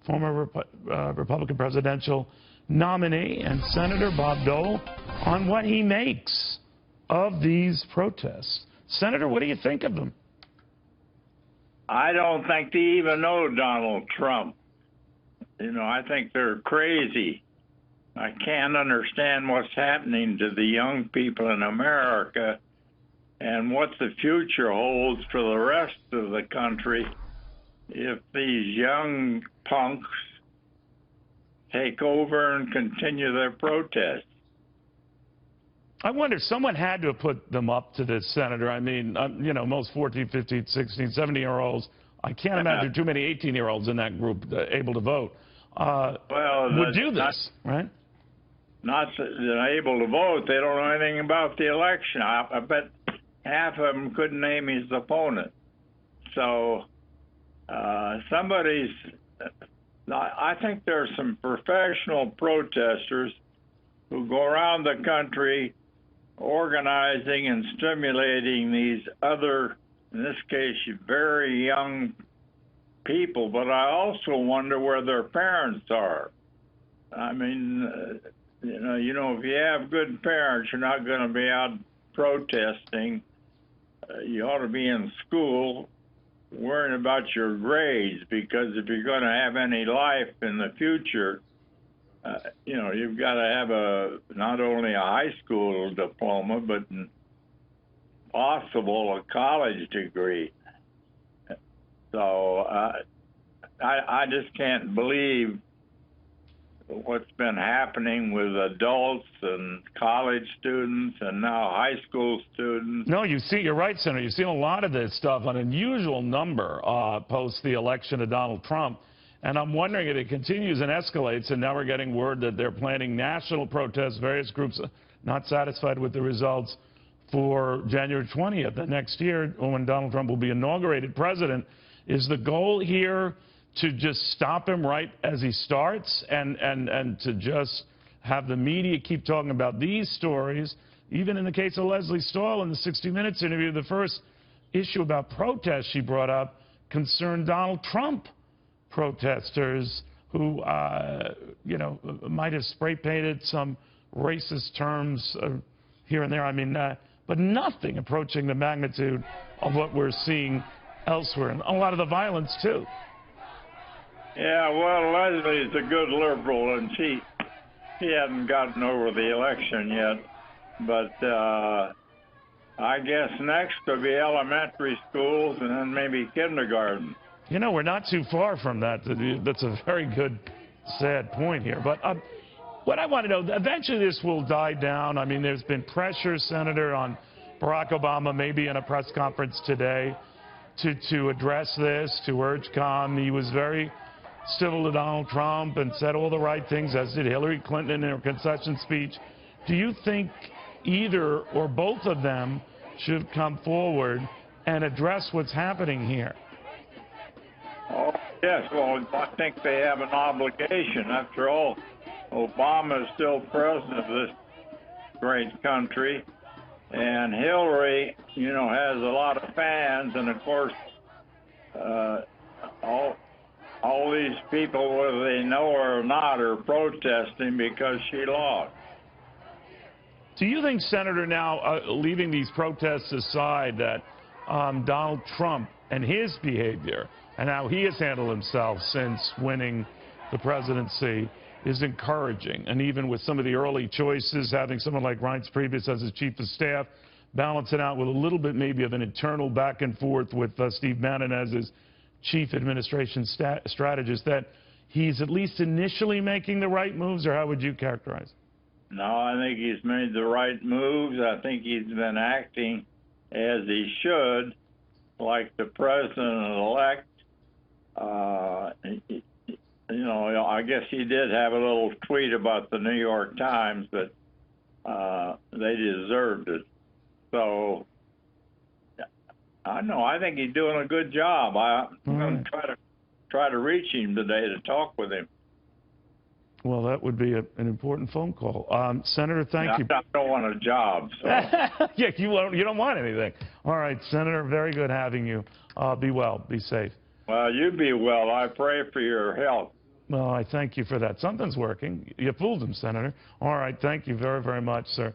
former Republican presidential nominee, and Senator Bob Dole on what he makes of these protests. Senator, what do you think of them? I don't think they even know Donald Trump. You know, I think they're crazy. I can't understand what's happening to the young people in America and what the future holds for the rest of the country if these young punks take over and continue their protests. I wonder, someone had to have put them up to this, Senator. I mean, you know, most 14, 15, 16, 17-year-olds, I can't imagine too many 18-year-olds in that group able to vote, would do this, right? Not able to vote. They don't know anything about the election. I bet half of them couldn't name his opponent. So I think there's some professional protesters who go around the country organizing and stimulating these other, in this case, very young people. But I also wonder where their parents are. I mean, you know, if you have good parents, you're not going to be out protesting. You ought to be in school worrying about your grades, because if you're going to have any life in the future, you know, you've got to have not only a high school diploma, but possible a college degree. So I just can't believe what's been happening with adults and college students and now high school students. No, you're right, Senator. You've seen a lot of this stuff, an unusual number post the election of Donald Trump. And I'm wondering if it continues and escalates, and now we're getting word that they're planning national protests, various groups not satisfied with the results, for January 20th, the next year, when Donald Trump will be inaugurated president. Is the goal here to just stop him right as he starts and to just have the media keep talking about these stories? Even in the case of Leslie Stahl in the 60 Minutes interview, the first issue about protests she brought up concerned Donald Trump protesters who, you know, might have spray painted some racist terms here and there. I mean, but nothing approaching the magnitude of what we're seeing elsewhere, and a lot of the violence too. Yeah, well, Leslie's a good liberal, and she hasn't gotten over the election yet. But I guess next will be elementary schools and then maybe kindergarten. You know, we're not too far from that. That's a very good, sad point here. But what I want to know, eventually this will die down. I mean, there's been pressure, Senator, on Barack Obama, maybe in a press conference today, to address this, to urge calm. He was very civil to Donald Trump and said all the right things, as did Hillary Clinton in her concession speech. Do you think either or both of them should come forward and address what's happening here? Oh, yes. Well, I think they have an obligation. After all, Obama is still president of this great country, and Hillary, you know, has a lot of fans, and of course, all these people, whether they know her or not, are protesting because she lost. Do you think, Senator, now, leaving these protests aside, that Donald Trump and his behavior and how he has handled himself since winning the presidency is encouraging? And even with some of the early choices, having someone like Reince Priebus as his chief of staff, balance it out with a little bit maybe of an internal back and forth with Steve Bannon as his chief administration strategist, that he's at least initially making the right moves, or how would you characterize it? No, I think he's made the right moves. I think he's been acting as he should, like the president-elect. You know, I guess he did have a little tweet about the New York Times, but they deserved it. So, I know. I think he's doing a good job. I'm going to try to reach him today to talk with him. Well, that would be an important phone call. Senator, thank you. I don't want a job. So. Yeah, you don't want anything. All right, Senator, very good having you. Be well. Be safe. Well, you be well. I pray for your health. Well, I thank you for that. Something's working. You fooled him, Senator. All right, thank you very, very much, sir.